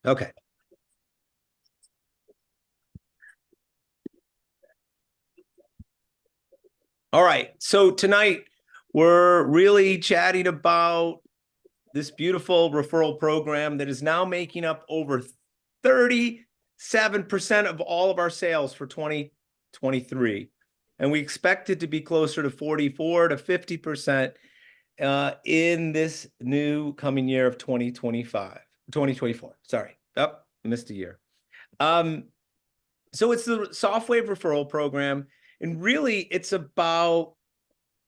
Okay. All right. So tonight we're really chatting about this beautiful referral program that is now making up over 37% of all of our sales for 2023. And we expect it to be closer to 44 to 50% in this new coming year of 2024. Sorry. Oh, missed a year. So it's the SoftWave referral program, and really it's about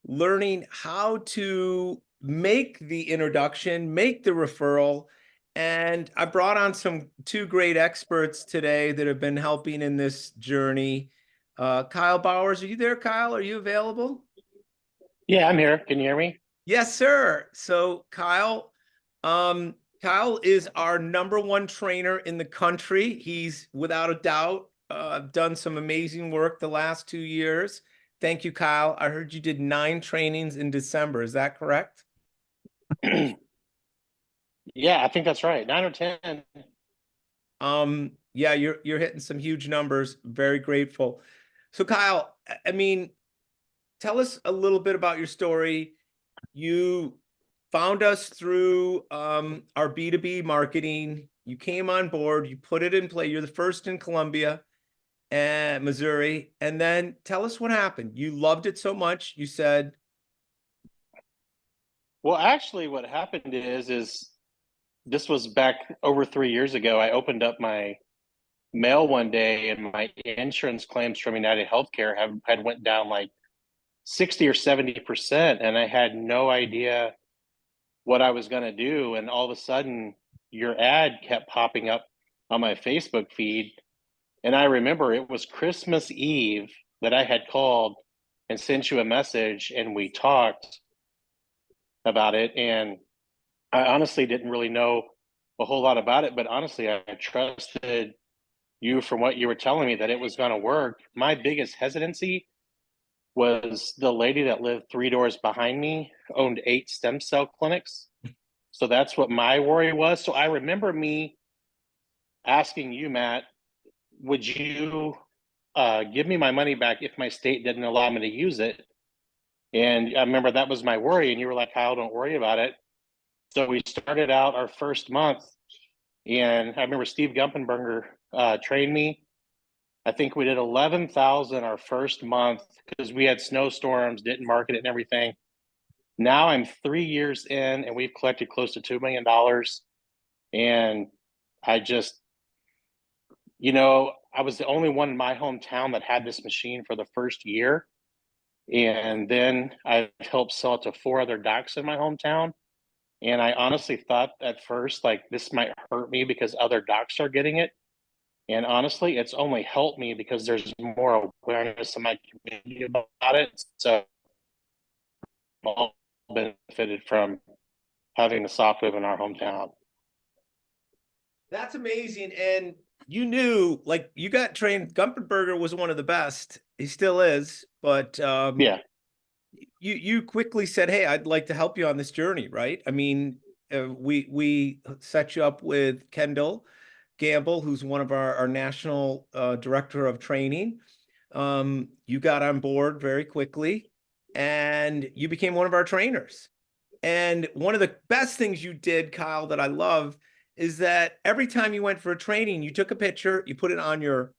learning how to make the introduction, make the referral. And I brought on two great experts today that have been helping in this journey. Kyle Bowers, are you there, Kyle? Are you available? Yeah, I'm here. Can you hear me? Yes, sir. So Kyle is our #1 trainer in the country. He's without a doubt done some amazing work the last 2 years. Thank you, Kyle. I heard you did 9 trainings in December. Is that correct? Yeah, I think that's right. 9 or 10. Yeah, you're hitting some huge numbers. Very grateful. So Kyle, I mean, tell us a little bit about your story. You found us through our B2B marketing. You came on board, you put it in play. You're the first in Columbia and Missouri. And then tell us what happened. You loved it so much. You said, Well, actually, what happened is this was back over 3 years ago. I opened up my mail one day, and my insurance claims from United Healthcare had went down like 60 or 70%, and I had no idea what I was going to do. And all of a sudden, your ad kept popping up on my Facebook feed. And I remember it was Christmas Eve that I had called and sent you a message, and we talked about it. And I honestly didn't really know a whole lot about it, but honestly, I trusted you from what you were telling me that it was going to work. My biggest hesitancy was the lady that lived 3 doors behind me owned 8 stem cell clinics. So that's what my worry was. So I remember me asking you, Matt, would you give me my money back if my state didn't allow me to use it? And I remember that was my worry. And you were like, Kyle, don't worry about it. So we started out our first month. And I remember Steve Gumpenberger trained me. I think we did 11,000 our first month because we had snowstorms, didn't market it and everything. Now I'm 3 years in, and we've collected close to $2 million. And I just, I was the only one in my hometown that had this machine for the first year. And then I helped sell it to 4 other docs in my hometown. And I honestly thought at first, like, this might hurt me because other docs are getting it. And honestly, it's only helped me because there's more awareness in my community about it. So I've all benefited from having the SoftWave in our hometown. that's amazing. And you knew, like, you got trained. Gumpenberger was one of the best. He still is. But Yeah. you quickly said, hey, I'd like to help you on this journey, right? I mean, we set you up with Kendall Gamble, who's one of our national director of training. You got on board very quickly, and you became one of our trainers. And one of the best things you did, Kyle, that I love is that every time you went for a training, you took a picture, you put it on your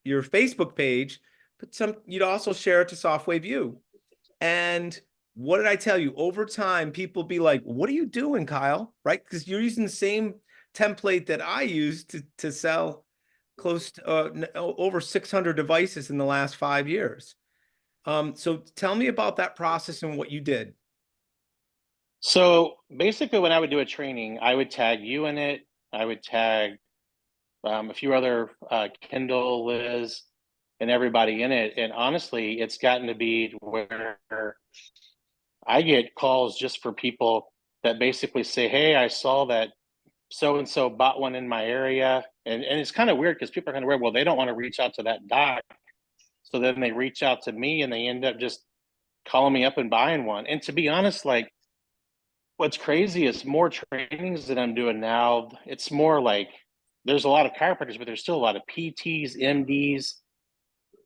Facebook page, but you'd also share it to SoftWave U. And what did I tell you? Over time, people be like, what are you doing, Kyle? Right? Because you're using the same template that I used to sell close to over 600 devices in the last 5 years. So tell me about that process and what you did. So basically, when I would do a training, I would tag you in it. I would tag a few other Kendall, Liz, and everybody in it. And honestly, it's gotten to be where I get calls just for people that basically say, hey, I saw that so and so bought one in my area. And it's kind of weird because people are kind of weird. Well, they don't want to reach out to that doc. So then they reach out to me, and they end up just calling me up and buying one. And to be honest, like, What's crazy is more trainings that I'm doing now. It's more like there's a lot of chiropractors, but there's still a lot of PTs, MDs,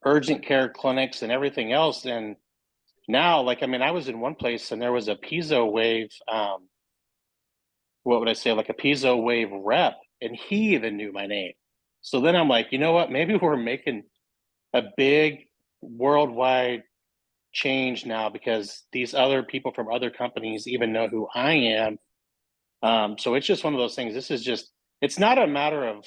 urgent care clinics, and everything else. And now, like, I mean, I was in one place and there was a piezo wave, what would I say, like a piezo wave rep, and he even knew my name. So then I'm like, you know what? Maybe we're making a big worldwide change now because these other people from other companies even know who I am. So it's just one of those things. This is just, it's not a matter of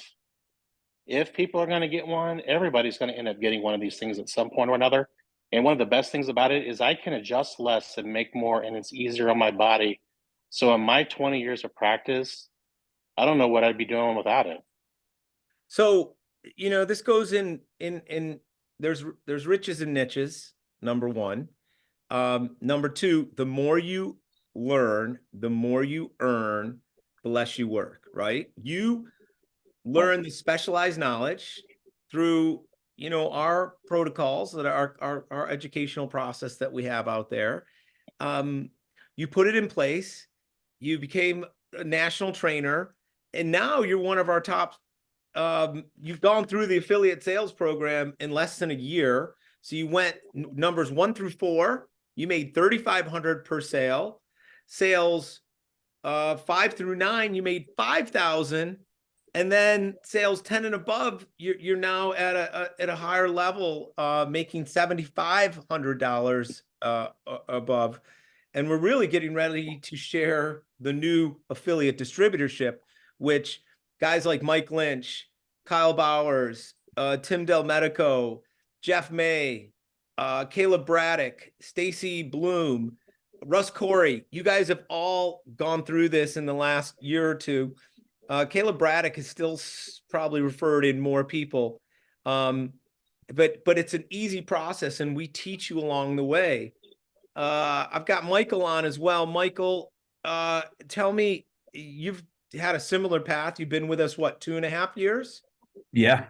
if people are going to get one, everybody's going to end up getting one of these things at some point or another. And one of the best things about it is I can adjust less and make more, and it's easier on my body. So in my 20 years of practice, I don't know what I'd be doing without it. So, this goes in there's riches and niches, number one. Number two, the more you learn, the more you earn, the less you work, right? You learn the specialized knowledge through, our protocols that are our educational process that we have out there. You put it in place, you became a national trainer, and now you're one of our top. You've gone through the affiliate sales program in less than a year. So you went numbers 1 through 4. You made 3,500 per sale. Sales 5 through 9, you made 5,000. And then sales 10 and above, you're now at a higher level, making $7,500 above. And we're really getting ready to share the new affiliate distributorship, which guys like Mike Lynch, Kyle Bowers, Tim Del Medico, Jeff May, Caleb Braddock, Stacy Bloom, Russ Corey, you guys have all gone through this in the last year or two. Caleb Braddock is still probably referred in more people. But it's an easy process and we teach you along the way. I've got Michael on as well. Michael, tell me, you've had a similar path. You've been with us, what, 2.5 years? Yeah.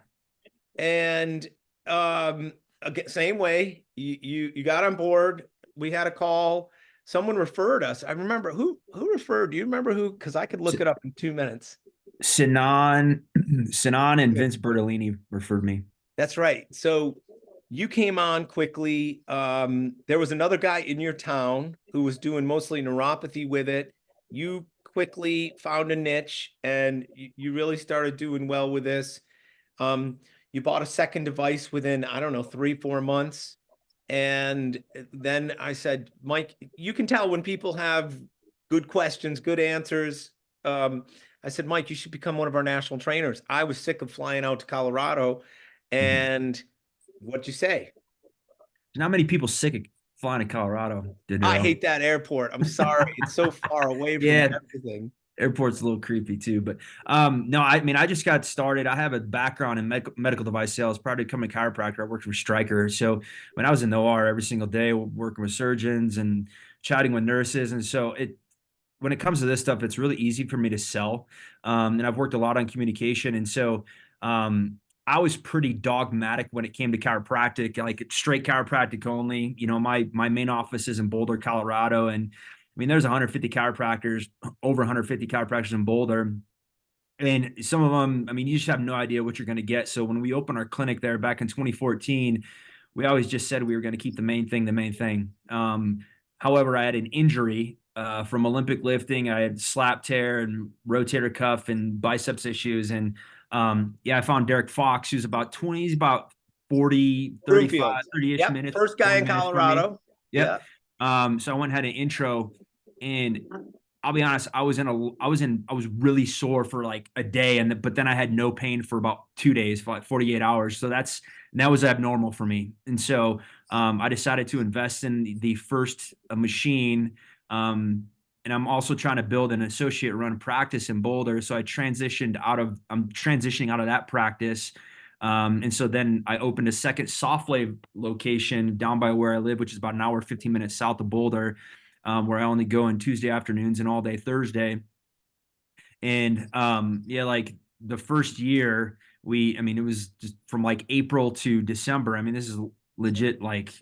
And again, same way, you got on board. We had a call. Someone referred us. I remember who referred. Do you remember who? Because I could look it up in 2 minutes. Sinan and Vince Bertolini referred me. That's right. So you came on quickly. There was another guy in your town who was doing mostly neuropathy with it. You quickly found a niche and you really started doing well with this. You bought a second device within, I don't know, 3-4 months. And then I said, Mike, you can tell when people have good questions, good answers. I said, Mike, you should become one of our national trainers. I was sick of flying out to Colorado. And what'd you say? Not many people sick of flying to Colorado. I hate that airport. I'm sorry. It's so far away from everything. Airport's a little creepy too, but no, I mean, I just got started. I have a background in medical device sales. Prior to becoming a chiropractor, I worked for Stryker. So when I was in the OR every single day, working with surgeons and chatting with nurses, and so when it comes to this stuff, it's really easy for me to sell. And I've worked a lot on communication, and so I was pretty dogmatic when it came to chiropractic, like straight chiropractic only. My main office is in Boulder, Colorado, and I mean, there's 150 chiropractors, over 150 chiropractors in Boulder. And some of them, I mean, you just have no idea what you're going to get. So when we opened our clinic there back in 2014, we always just said we were going to keep the main thing, the main thing. However, I had an injury from Olympic lifting. I had slap tear and rotator cuff and biceps issues. And I found Derek Fox, who's about 20, he's about 40, 35, 30-ish minutes. First guy in Colorado. Yep. So I went and had an intro, and I'll be honest, I was really sore for like a day, but then I had no pain for about 2 days, for like 48 hours. So that was abnormal for me. And so I decided to invest in the first machine. And I'm also trying to build an associate run practice in Boulder. So I'm transitioning out of that practice. And so then I opened a second SoftWave location down by where I live, which is about an hour, 15 minutes south of Boulder, where I only go on Tuesday afternoons and all day Thursday. And like the first year it was just from like April to December. I mean, this is legit, like,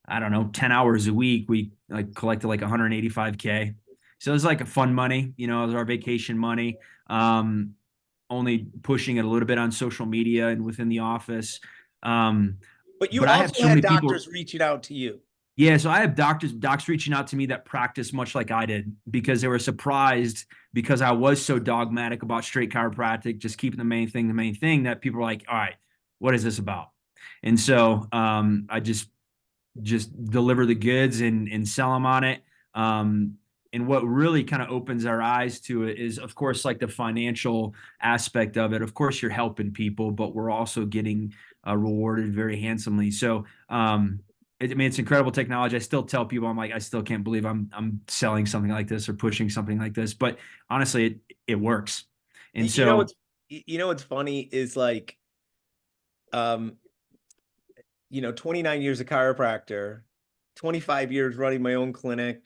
I don't know, 10 hours a week. We like collected like 185K. So it was like a fun money, you know, it was our vacation money. Only pushing it a little bit on social media and within the office. But you But I have also so had many people. doctors reaching out to you. Yeah, so I have docs reaching out to me that practice much like I did because they were surprised because I was so dogmatic about straight chiropractic, just keeping the main thing that people were like, all right, what is this about? And so I just deliver the goods and sell them on it. And what really kind of opens our eyes to it is, of course, like the financial aspect of it. Of course, you're helping people, but we're also getting rewarded very handsomely. So, I mean, it's incredible technology. I still tell people, I'm like, I still can't believe I'm selling something like this or pushing something like this. But honestly, it works. And You know so, what's funny is like, um, 29 years a chiropractor, 25 years running my own clinic,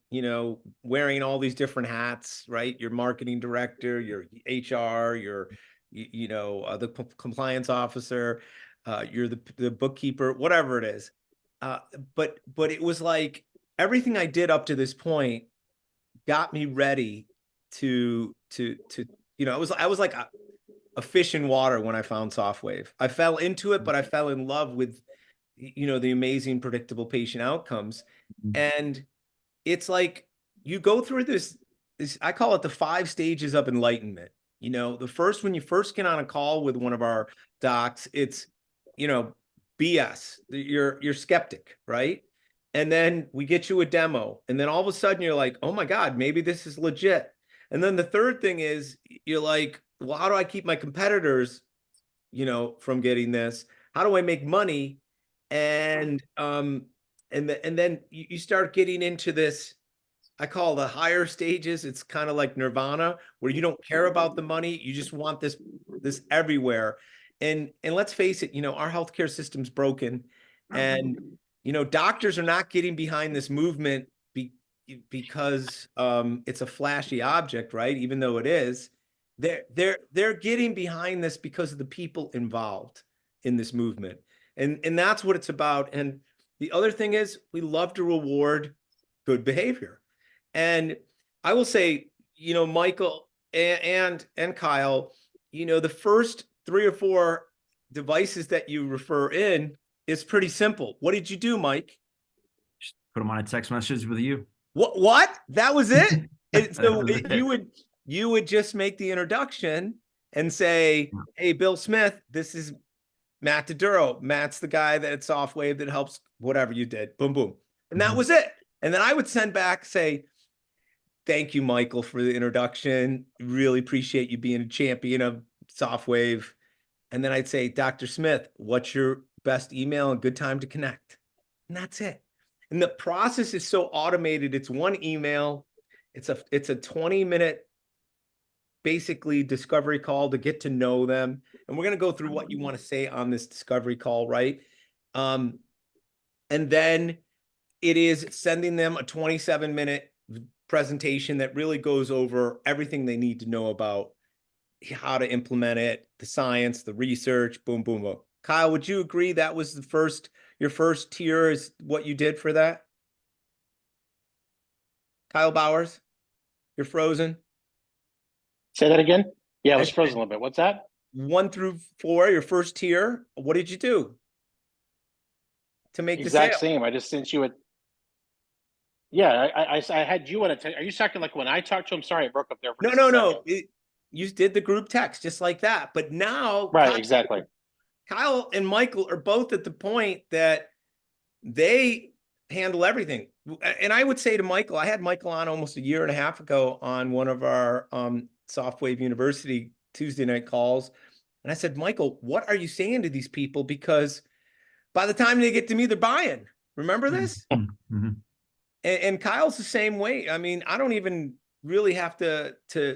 wearing all these different hats, right? Your marketing director, your HR, your, the compliance officer, you're the bookkeeper, whatever it is. Uh, but it was like everything I did up to this point got me ready to I was like a fish in water when I found SoftWave. I fell into it, but I fell in love with the amazing predictable patient outcomes. And it's like you go through this I call it the 5 stages of enlightenment. The first, when you first get on a call with one of our docs, it's you know BS. You're skeptic, right? And then we get you a demo, and then all of a sudden you're like, oh my God, maybe this is legit. And then the third thing is you're like, well, how do I keep my competitors from getting this? How do I make money? And then you start getting into this, I call the higher stages. It's kind of like nirvana, where you don't care about the money, you just want this everywhere. And let's face it, our healthcare system's broken, and doctors are not getting behind this movement because it's a flashy object, right? Even though it is, they're getting behind this because of the people involved in this movement. And that's what it's about. And the other thing is, we love to reward good behavior. And I will say, Michael and Kyle, the first 3 or 4 devices that you refer in is pretty simple. What did you do, Mike? put them on a text message with you. What? That was it? So Was it. you would just make the introduction and say, hey, Bill Smith, this is Matt DeDuro. Matt's the guy that's SoftWave that helps whatever you did. Boom, boom. And that was it. And then I would send back, say, thank you, Michael, for the introduction. Really appreciate you being a champion of SoftWave. And then I'd say, Dr. Smith, what's your best email and good time to connect? And that's it. And the process is so automated. It's one email. It's a 20-minute basically discovery call to get to know them. And we're going to go through what you want to say on this discovery call, right? And then it is sending them a 27-minute presentation that really goes over everything they need to know about how to implement it, the science, the research, boom, boom, boom. Kyle, would you agree that was your first tier is what you did for that? Kyle Bowers, you're frozen. Say that again. Yeah, it was frozen a little bit. What's that? 1 through 4, your first tier. What did you do to make the sale? Exact same. I just sent you a. Yeah, I had you on a. Are you talking like when I talked to him? Sorry, I broke up there. For No. You did the group text just like that. But now, right, exactly. Kyle and Michael are both at the point that they handle everything. And I would say to Michael, I had Michael on almost a year and a half ago on one of our SoftWave University Tuesday night calls. And I said, Michael, what are you saying to these people? Because by the time they get to me, they're buying. Remember this? Mm-hmm. And Kyle's the same way. I mean, I don't even really have to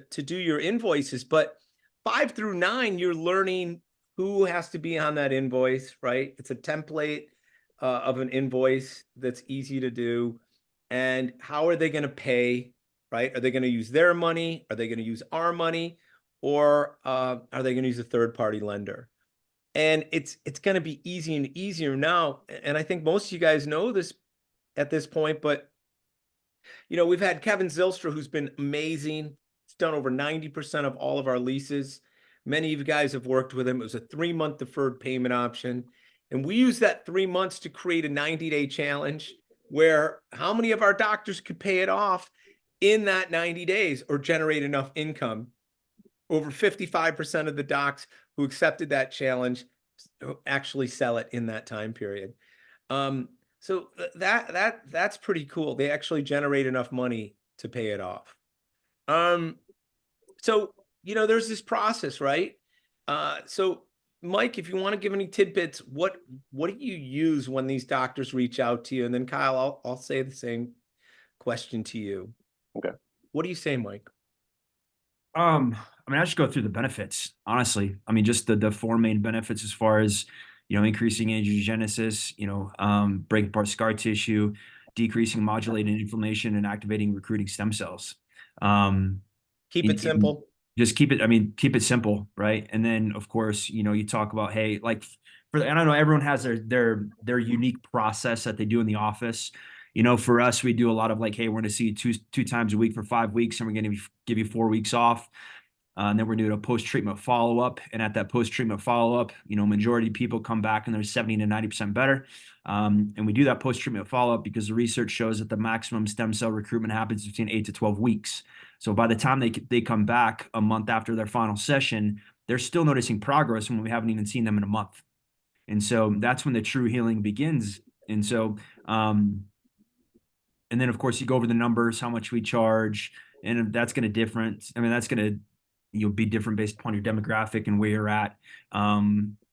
do your invoices, but 5 through 9, you're learning who has to be on that invoice, right? It's a template of an invoice that's easy to do. And how are they going to pay, right? Are they going to use their money? Are they going to use our money? Or are they going to use a third-party lender? And it's going to be easier and easier now. And I think most of you guys know this at this point, but You know, we've had Kevin Zylstra, who's been amazing. He's done over 90% of all of our leases. Many of you guys have worked with him. It was a 3-month deferred payment option. And we use that 3 months to create a 90-day challenge where how many of our doctors could pay it off in that 90 days or generate enough income. Over 55% of the docs who accepted that challenge actually sell it in that time period. So that's pretty cool. They actually generate enough money to pay it off. So you know, there's this process, right? So Mike, if you want to give any tidbits, what do you use when these doctors reach out to you? And then Kyle, I'll say the same question to you. Okay. What do you say, Mike? I mean, I just go through the benefits, honestly. I mean, just the four main benefits as far as, increasing angiogenesis, breaking apart scar tissue, decreasing modulating inflammation, and activating recruiting stem cells. Keep it simple. Just keep it simple, right? And then, of course, you talk about, hey, like, and I don't know, everyone has their unique process that they do in the office. For us, we do a lot of like, hey, we're going to see you two times a week for 5 weeks, and we're going to give you 4 weeks off. And then we're doing a post-treatment follow-up. And at that post-treatment follow-up, majority of people come back and they're 70 to 90% better. And we do that post-treatment follow-up because the research shows that the maximum stem cell recruitment happens between 8 to 12 weeks. So by the time they come back a month after their final session, they're still noticing progress when we haven't even seen them in a month. And so that's when the true healing begins. And so, and then of course you go over the numbers, how much we charge, and that's going to that's going to, be different based upon your demographic and where you're at. I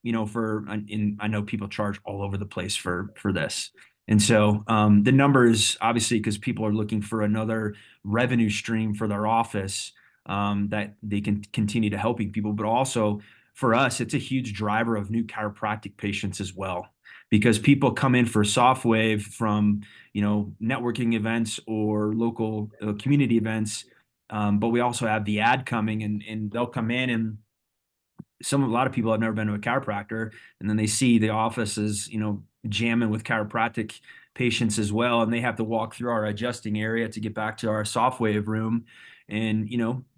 know people charge all over the place for this. And so the numbers, obviously, because people are looking for another revenue stream for their office, that they can continue to helping people, but also for us, it's a huge driver of new chiropractic patients as well, because people come in for SoftWave from, networking events or local community events. But we also have the ad coming, and they'll come in, and a lot of people have never been to a chiropractor, and then they see the office is, jamming with chiropractic patients as well. And they have to walk through our adjusting area to get back to our SoftWave room. And,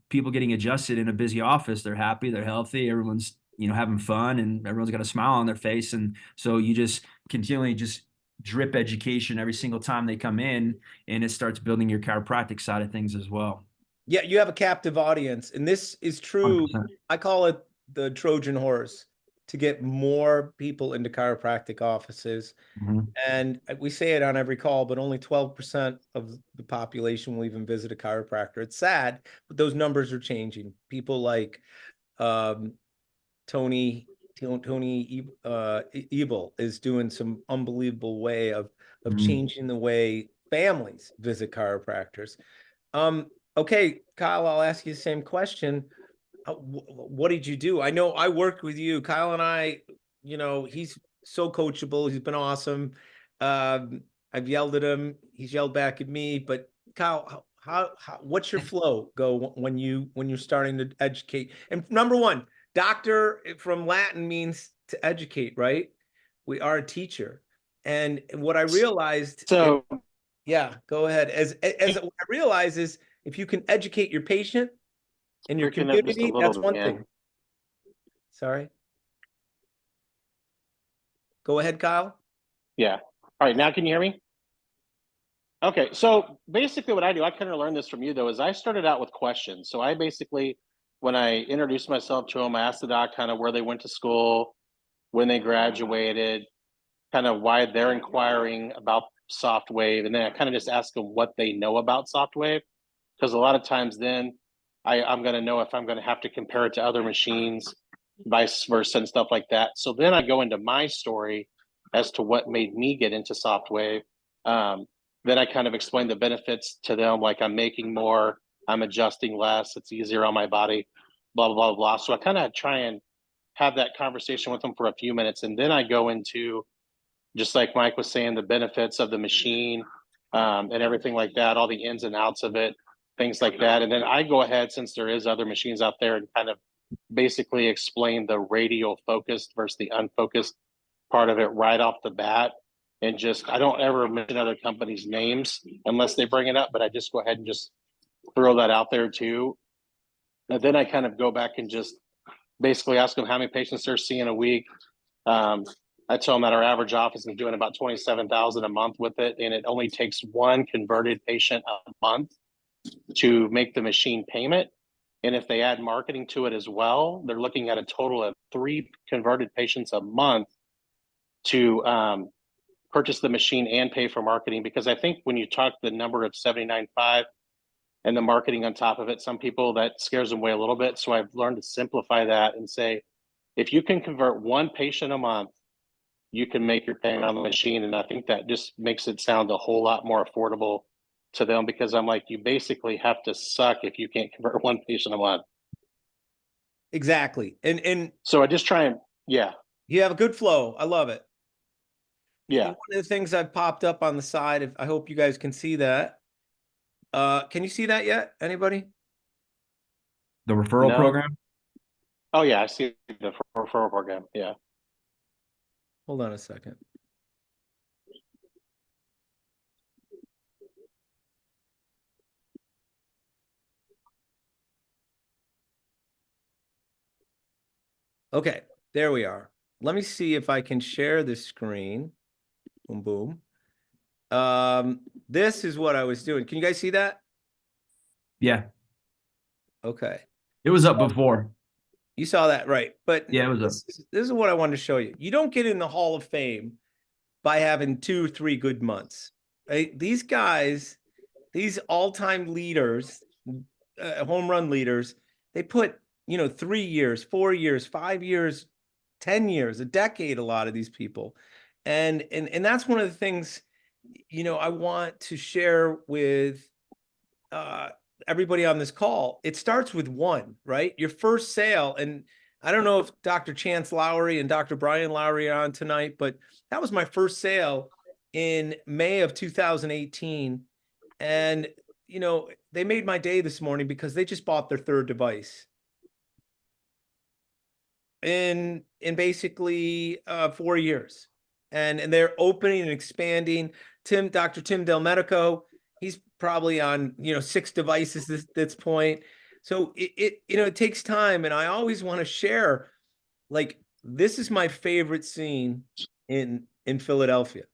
people getting adjusted in a busy office, they're happy, they're healthy, everyone's, having fun, and everyone's got a smile on their face. And so you just continually just drip education every single time they come in, and it starts building your chiropractic side of things as well. Yeah, you have a captive audience, and this is true. 100%. I call it the Trojan horse to get more people into chiropractic offices. Mm-hmm. And we say it on every call, but only 12% of the population will even visit a chiropractor. It's sad, but those numbers are changing. People like Tony Ebel is doing some unbelievable way of changing the way families visit chiropractors. Okay, Kyle, I'll ask you the same question. What did you do? I know I worked with you, Kyle, and I, he's so coachable. He's been awesome. I've yelled at him. He's yelled back at me, but Kyle, how what's your flow go when you're starting to educate? And number one, doctor from Latin means to educate, right? We are a teacher. And what I realized, So yeah, go ahead. As what I realize is, if you can educate your patient and your community, that's one thing. Sorry. Go ahead, Kyle. Yeah. All right. Now can you hear me? Okay. So basically what I do, I kind of learned this from you though, is I started out with questions. So I basically, when I introduced myself to them, I asked the doc kind of where they went to school, when they graduated, kind of why they're inquiring about SoftWave. And then I kind of just ask them what they know about SoftWave. Because a lot of times then I'm going to know if I'm going to have to compare it to other machines, vice versa, and stuff like that. So then I go into my story as to what made me get into SoftWave. Then I kind of explain the benefits to them, like I'm making more, I'm adjusting less, it's easier on my body, blah, blah, blah, blah. So I kind of try and have that conversation with them for a few minutes. And then I go into, just like Mike was saying, the benefits of the machine and everything like that, all the ins and outs of it, things like that. And then I go ahead, since there is other machines out there, and kind of basically explain the radial focused versus the unfocused part of it right off the bat. and just, I don't ever mention other companies' names unless they bring it up, but I just go ahead and just throw that out there too. And then I kind of go back and just basically ask them how many patients they're seeing a week. I tell them that our average office is doing about 27,000 a month with it, and it only takes one converted patient a month to make the machine payment. And if they add marketing to it as well, they're looking at a total of 3 converted patients a month to purchase the machine and pay for marketing. Because I think when you talk the number of 79.5 and the marketing on top of it, some people that scares them away a little bit. So I've learned to simplify that and say, if you can convert one patient a month, you can make your payment on the machine. And I think that just makes it sound a whole lot more affordable to them, because I'm like, you basically have to suck if you can't convert one patient a month. Exactly. And So I just try and, yeah, you have a good flow. I love it. yeah. One of the things I've popped up on the side, I hope you guys can see that. Can you see that yet? Anybody? The referral No. program? Oh yeah, I see the referral program. Yeah. Hold on a second. Okay, there we are. Let me see if I can share this screen. Boom, boom. This is what I was doing. Can you guys see that? Yeah, Okay. it was up before. You saw that, right? But Yeah, it was up. this is what I wanted to show you. You don't get in the Hall of Fame by having 2 or 3 good months, right? These guys, these all-time leaders, home run leaders, they put, 3 years, 4 years, 5 years, 10 years, a decade, a lot of these people. And that's one of the things, I want to share with everybody on this call. It starts with one, right? Your first sale. And I don't know if Dr. Chance Lowry and Dr. Brian Lowry are on tonight, but that was my first sale in May of 2018. And, they made my day this morning because they just bought their 3rd device in basically 4 years. And they're opening and expanding. Dr. Tim Del Medico, he's probably on, 6 devices at this point. So it takes time. And I always want to share, like, this is my favorite scene in Philadelphia.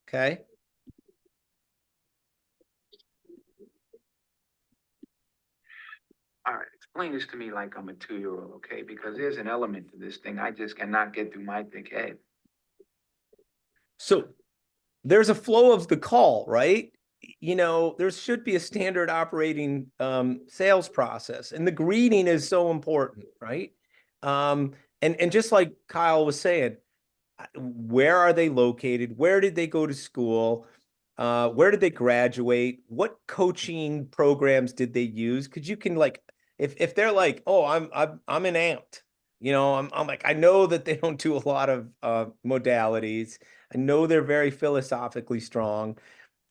Okay. All right, explain this to me like I'm a 2-year-old, okay? Because there's an element to this thing I just cannot get through my thick head. So there's a flow of the call, right? There should be a standard operating sales process, and the greeting is so important, right? And just like Kyle was saying, where are they located? Where did they go to school? Where did they graduate? What coaching programs did they use? Because you can, like, if they're like, oh, I'm an amped, I'm like, I know that they don't do a lot of modalities. I know they're very philosophically strong.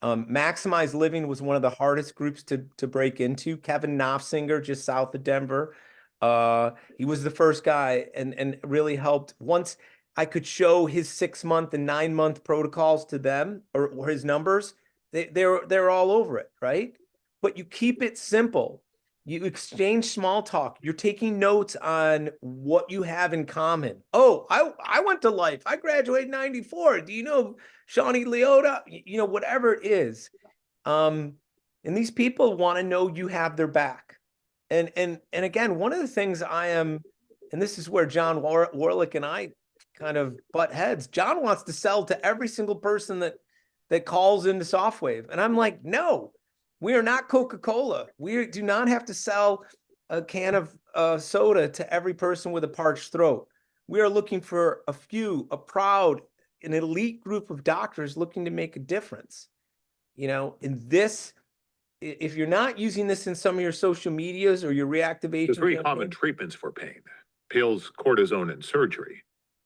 Maximize Living was one of the hardest groups to break into. Kevin Knopfsinger, just south of Denver. He was the first guy and really helped. Once I could show his 6-month and 9-month protocols to them, or his numbers, they're all over it, right? But you keep it simple. You exchange small talk. You're taking notes on what you have in common. Oh, I went to Life. I graduated in 94. Do you know Shawnee Leota? Whatever it is. And these people want to know you have their back. And again, one of the things and this is where John Warlick and I kind of butt heads. John wants to sell to every single person that calls into Softwave. And I'm like, no, we are not Coca-Cola. We do not have to sell a can of soda to every person with a parched throat. We are looking for a proud, an elite group of doctors looking to make a difference. In this, if you're not using this in some of your social medias or your reactivation, The 3 common treatments for pain, pills, cortisone, and surgery,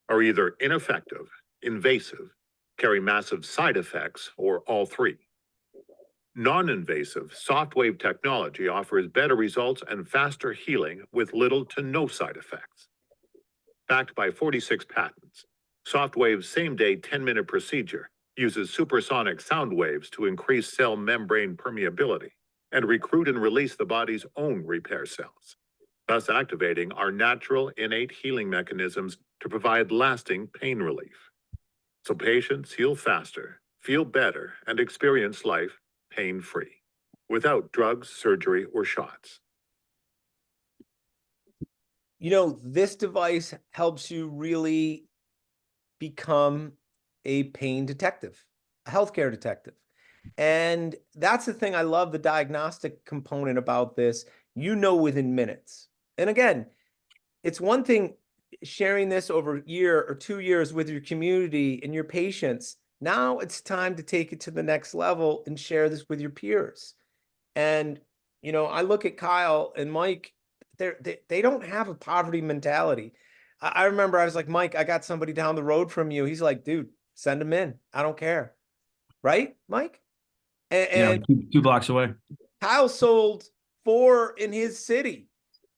are either ineffective, invasive, carry massive side effects, or all 3. Non-invasive Softwave technology offers better results and faster healing with little to no side effects. Backed by 46 patents, Softwave's same-day 10-minute procedure uses supersonic sound waves to increase cell membrane permeability and recruit and release the body's own repair cells, thus activating our natural innate healing mechanisms to provide lasting pain relief. So patients heal faster, feel better, and experience life pain-free, without drugs, surgery, or shots. You know, this device helps you really become a pain detective, a healthcare detective. And that's the thing I love the diagnostic component about this. You know, within minutes. And again, it's one thing sharing this over a year or 2 years with your community and your patients. Now it's time to take it to the next level and share this with your peers. And, you know, I look at Kyle and Mike, they don't have a poverty mentality. I remember I was like, Mike, I got somebody down the road from you. He's like, dude, send them in. I don't care. Right, Mike? And Yeah, two blocks away. Kyle sold 4 in his city.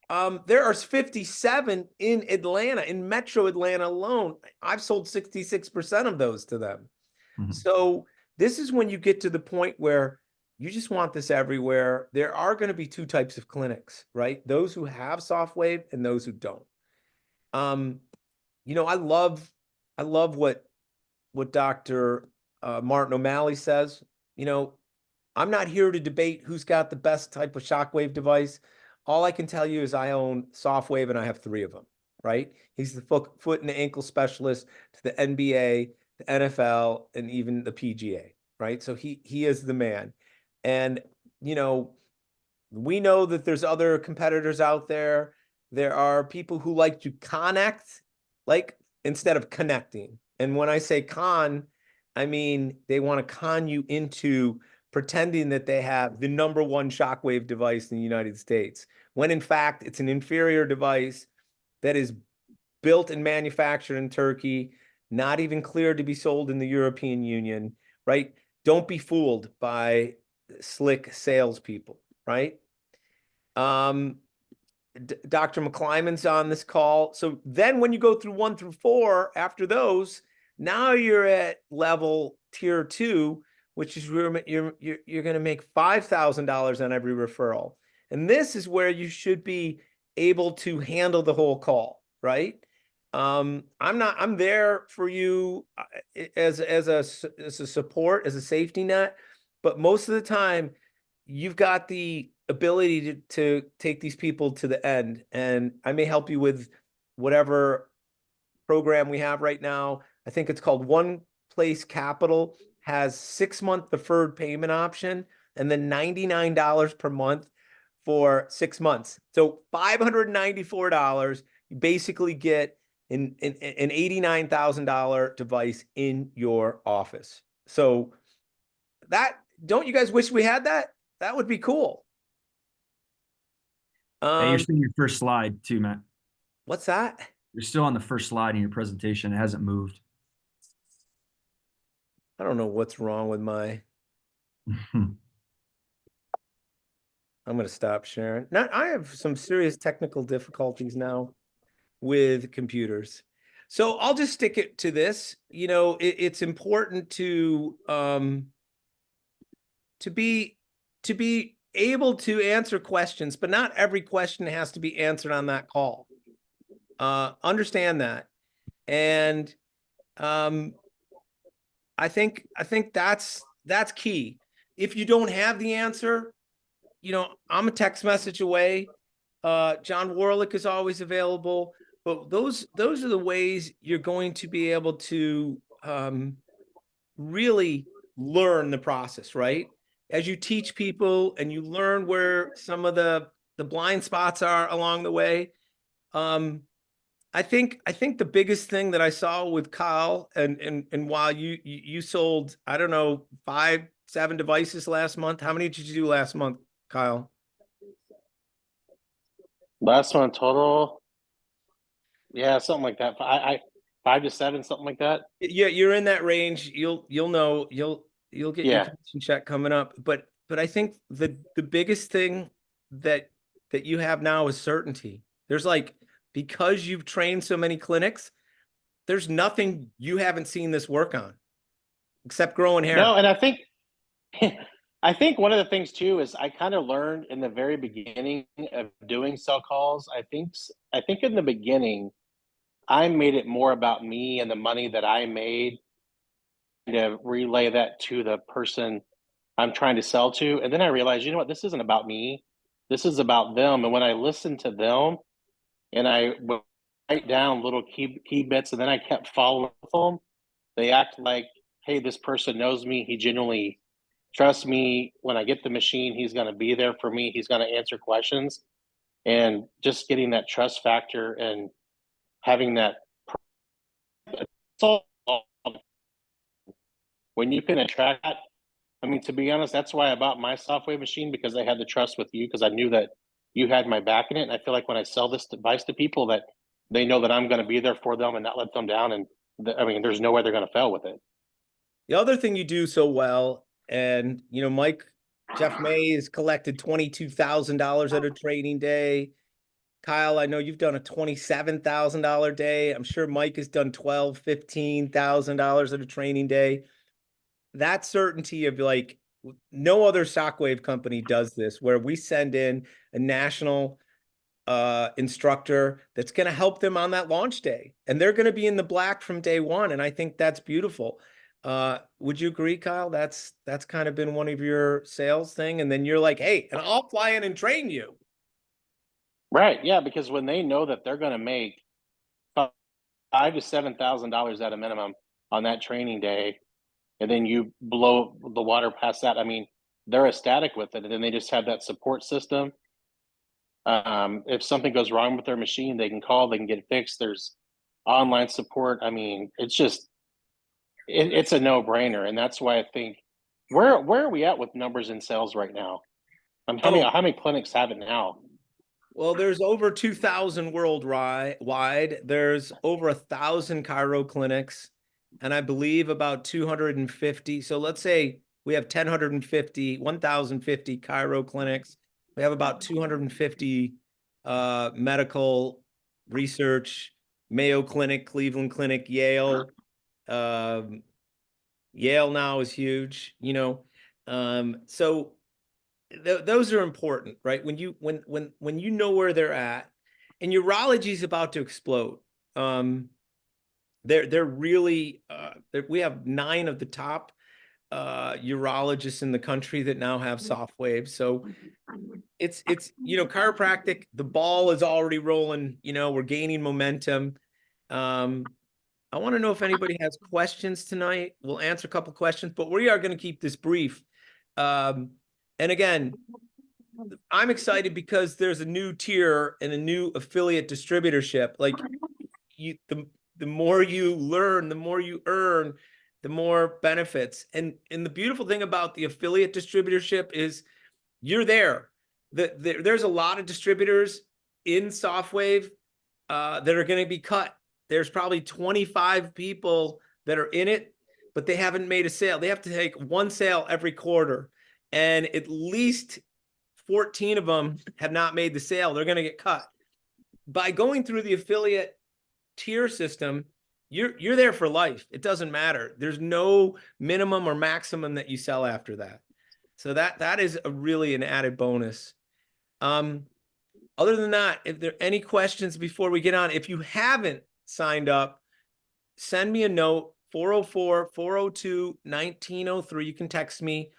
There are 57 in Atlanta, in Metro Atlanta alone. I've sold 66% of those to them. Mhm. So this is when you get to the point where you just want this everywhere. There are going to be 2 types of clinics, right? Those who have SoftWave and those who don't. You know, I love what Dr. Martin O'Malley says. You know, I'm not here to debate who's got the best type of shockwave device. All I can tell you is I own SoftWave and I have 3 of them, right? He's the foot and ankle specialist to the NBA, the NFL, and even the PGA, right? So he is the man. And, you know, we know that there's other competitors out there. There are people who like to connect, like instead of connecting. And when I say con, I mean they want to con you into pretending that they have the #1 shockwave device in the United States, when in fact it's an inferior device that is built and manufactured in Turkey, not even cleared to be sold in the European Union, right? Don't be fooled by slick salespeople, right? Dr. McClymon's on this call. So then when you go through 1 through 4, after those, now you're at level tier 2, which is you're going to make $5,000 on every referral. And this is where you should be able to handle the whole call, right? I'm there for you as a support, as a safety net, but most of the time you've got the ability to take these people to the end, and I may help you with whatever program we have right now. I think it's called One Place Capital, has 6-month deferred payment option, and then $99 per month for 6 months. So $594, you basically get an $89,000 device in your office. So that, don't you guys wish we had that? That would be cool. Hey, you're seeing your first slide too, Matt. What's that? You're still on the first slide in your presentation. It hasn't moved. I don't know what's wrong with my, I'm going to stop sharing. Now, I have some serious technical difficulties now with computers. So I'll just stick it to this. You know, it's important to be able to answer questions, but not every question has to be answered on that call. Understand that. And I think that's key. If you don't have the answer, you know, I'm a text message away. John Warlick is always available, but those are the ways you're going to be able to really learn the process, right? As you teach people and you learn where some of the blind spots are along the way. I think the biggest thing that I saw with Kyle and while you sold, I don't know, 5-7 devices last month. How many did you do last month, Kyle? Last one total, yeah, something like that. I 5 to 7, something like that. Yeah, you're in that range. You'll know, you'll get your commission check coming up. But I think the biggest thing that you have now is certainty. There's like, because you've trained so many clinics, there's nothing you haven't seen this work on. except growing hair. No, and I think I think one of the things too is I kind of learned in the very beginning of doing cell calls. I think in the beginning I made it more about me and the money that I made to relay that to the person I'm trying to sell to. And then I realized, you know what, this isn't about me. This is about them. And when I listened to them and I would write down little key bits and then I kept following them, they act like, hey, this person knows me. He genuinely trusts me. When I get the machine, he's going to be there for me. He's going to answer questions. And just getting that trust factor and having that when you can attract that, I mean, to be honest, that's why I bought my software machine, because I had the trust with you, because I knew that you had my back in it. And I feel like when I sell this device to people, that they know that I'm going to be there for them and not let them down. And I mean, there's no way they're going to fail with it. The other thing you do so well, and you know, Jeff May has collected $22,000 at a training day. Kyle, I know you've done a $27,000 day. I'm sure Mike has done $12,000, $15,000 at a training day. That certainty of like no other Shockwave company does this, where we send in a national instructor that's going to help them on that launch day, and they're going to be in the black from day one. And I think that's beautiful. Would you agree, Kyle? That's kind of been one of your sales thing. And then you're like, hey, and I'll fly in and train you. Right. Yeah. Because when they know that they're going to make $5,000 to $7,000 at a minimum on that training day, and then you blow the water past that, I mean, they're ecstatic with it. And then they just have that support system. If something goes wrong with their machine, they can call, they can get it fixed. There's online support. I mean, it's just, it's a no-brainer. And that's why I think, where are we at with numbers in sales right now? How many clinics have it now? Well, there's over 2,000 worldwide. There's over 1,000 chiro clinics, and I believe about 250. So let's say we have 1,050 chiro clinics. We have about 250 medical research, Mayo Clinic, Cleveland Clinic, Yale. Yale now is huge, you know. So those are important, right? When you know where they're at, and urology is about to explode. They're really we have 9 of the top urologists in the country that now have Softwave. So it's you know, chiropractic, the ball is already rolling. You know, we're gaining momentum. I want to know if anybody has questions tonight. We'll answer a couple questions, but we are going to keep this brief. And again, I'm excited because there's a new tier and a new affiliate distributorship. Like the more you learn, the more you earn, the more benefits. And the beautiful thing about the affiliate distributorship is you're there. There's a lot of distributors in Softwave that are going to be cut. There's probably 25 people that are in it, but they haven't made a sale. They have to take one sale every quarter. And at least 14 of them have not made the sale. They're going to get cut. By going through the affiliate tier system, you're there for life. It doesn't matter. There's no minimum or maximum that you sell after that. So that is really an added bonus. Other than that, if there are any questions before we get on, if you haven't signed up, send me a note, 404-402-1903. You can text me.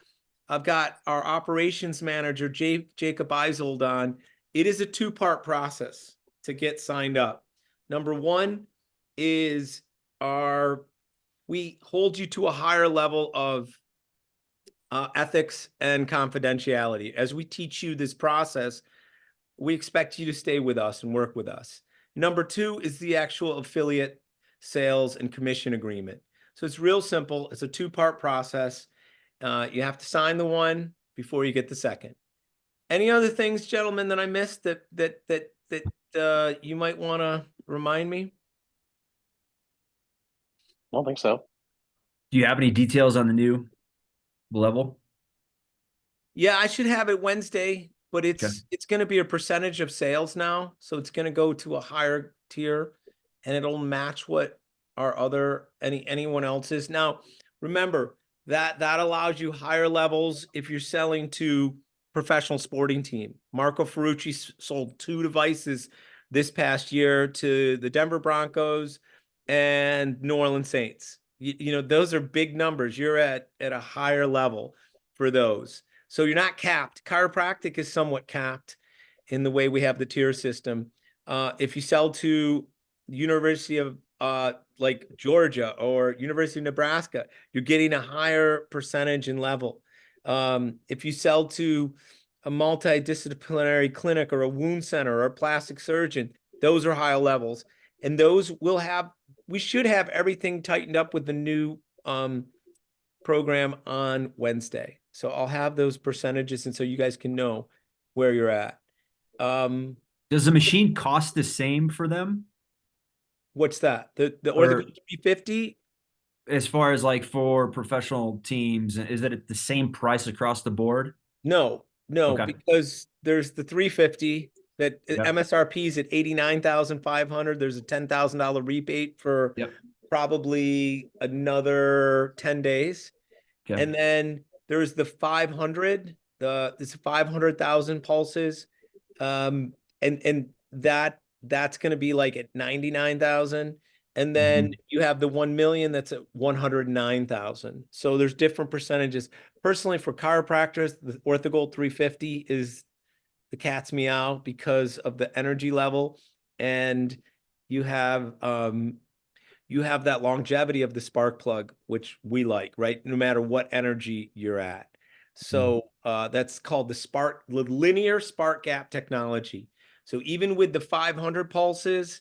I've got our operations manager, Jacob Eisold, on. It is a 2-part process to get signed up. Number 1 is we hold you to a higher level of ethics and confidentiality. As we teach you this process, we expect you to stay with us and work with us. Number 2 is the actual affiliate sales and commission agreement. So it's real simple. It's a 2-part process. You have to sign the one before you get the second. Any other things, gentlemen, that I missed that you might want to remind me? I don't think so. Do you have any details on the new level? Yeah, I should have it Wednesday, but it's going to be a percentage of sales now. So it's going to go to a higher tier, and it'll match what our anyone else is. Now, remember that allows you higher levels if you're selling to professional sporting team. Marco Ferrucci sold 2 devices this past year to the Denver Broncos and New Orleans Saints. You know, those are big numbers. You're at a higher level for those. So you're not capped. Chiropractic is somewhat capped in the way we have the tier system. If you sell to University of like Georgia or University of Nebraska, you're getting a higher percentage and level. If you sell to a multidisciplinary clinic or a wound center or a plastic surgeon, those are higher levels. And those we should have everything tightened up with the new program on Wednesday. So I'll have those percentages, and so you guys can know where you're at. Does the machine cost the same for them? What's that? The Or- Orthogo 350? As far as like for professional teams, is it at the same price across the board? No, Okay. because there's the 350 that Yep. MSRP is at 89,500. There's a $10,000 rebate for Yep. probably another 10 days. Okay. And then there's the 500, it's 500,000 pulses. And that's going to be like at 99,000. And then you have the 1 million that's at 109,000. So there's different percentages. Personally, for chiropractors, the OrthoGold 350 is the cat's meow because of the energy level, and you have that longevity of the spark plug, which we like, right? No matter what energy you're at. So that's called the linear spark gap technology. So even with the 500 pulses,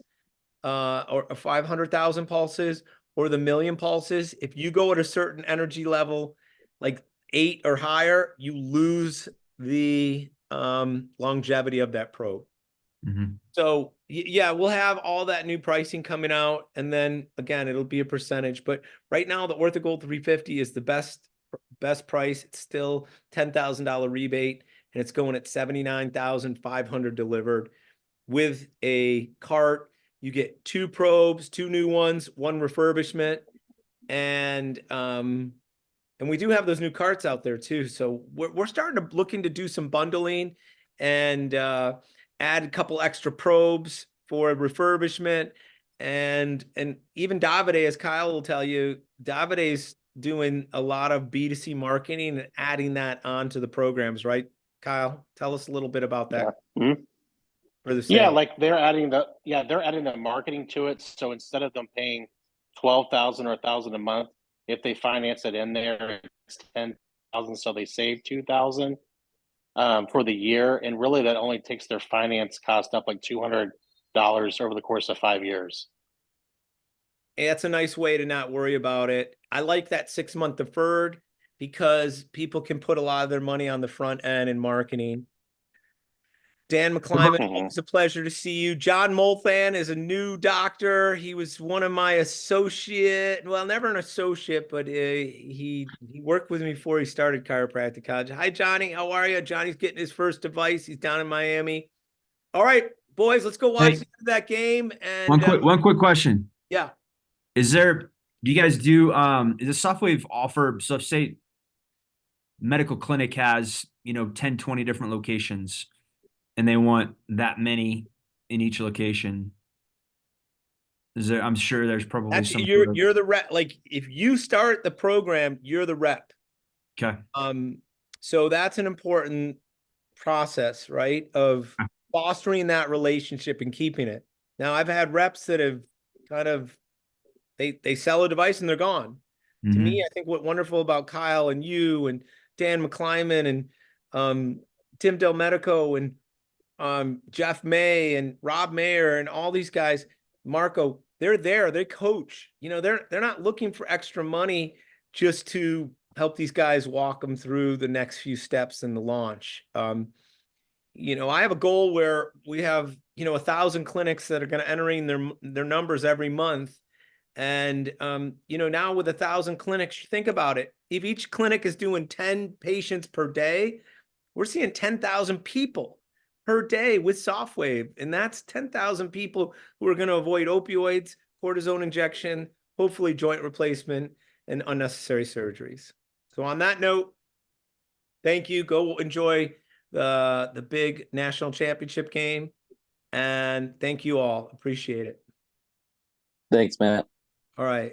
or 500,000 pulses or the 1,000,000 pulses, if you go at a certain energy level, like 8 or higher, you lose the longevity of that probe. So yeah, we'll have all that new pricing coming out, and then again, it'll be a percentage. But right now, the OrthoGold 350 is the best price. It's still $10,000 rebate, and it's going at 79,500 delivered with a cart. You get 2 probes, 2 new ones, 1 refurbishment, and we do have those new carts out there too. So we're starting to looking to do some bundling and add a couple extra probes for refurbishment, and even Davide, as Kyle will tell you, Davide's doing a lot of B2C marketing and adding that onto the programs, right? Kyle, tell us a little bit about that. Yeah. For the Yeah, sale. like they're adding the marketing to it. So instead of them paying 12,000 or 1,000 a month, if they finance it in there, it's 10,000. So they save 2,000 for the year, and really that only takes their finance cost up like $200 over the course of 5 years. That's a nice way to not worry about it. I like that 6-month deferred because people can put a lot of their money on the front end in marketing. Dan McClyman, always a pleasure to see you. John Molthan is a new doctor. He was one of my never an associate, but he worked with me before he started chiropractic college. Hi, Johnny. How are you? Johnny's getting his first device. He's down in Miami. All right, boys, let's go watch that game. And one quick question. Yeah. Do you guys do, does SofWave offer, so say medical clinic has, 10, 20 different locations, and they want that many in each location? I'm sure there's probably some. You're the rep. Like if you start the program, you're the rep. Okay. So that's an important process, right? Of fostering that relationship and keeping it. Now I've had reps that have kind of, they sell a device and they're gone. To me, I think what wonderful about Kyle and you and Dan McClyman and Tim Del Medico and Jeff May and Rob Mayer and all these guys, Marco, they're there, they coach, they're not looking for extra money just to help these guys walk them through the next few steps in the launch. I have a goal where we have, 1,000 clinics that are going to entering their numbers every month. And, now with 1,000 clinics, think about it. If each clinic is doing 10 patients per day, we're seeing 10,000 people per day with SofWave. And that's 10,000 people who are going to avoid opioids, cortisone injection, hopefully joint replacement, and unnecessary surgeries. So on that note, thank you. Go enjoy the big national championship game. And thank you all. Appreciate it. Thanks, Matt. All right.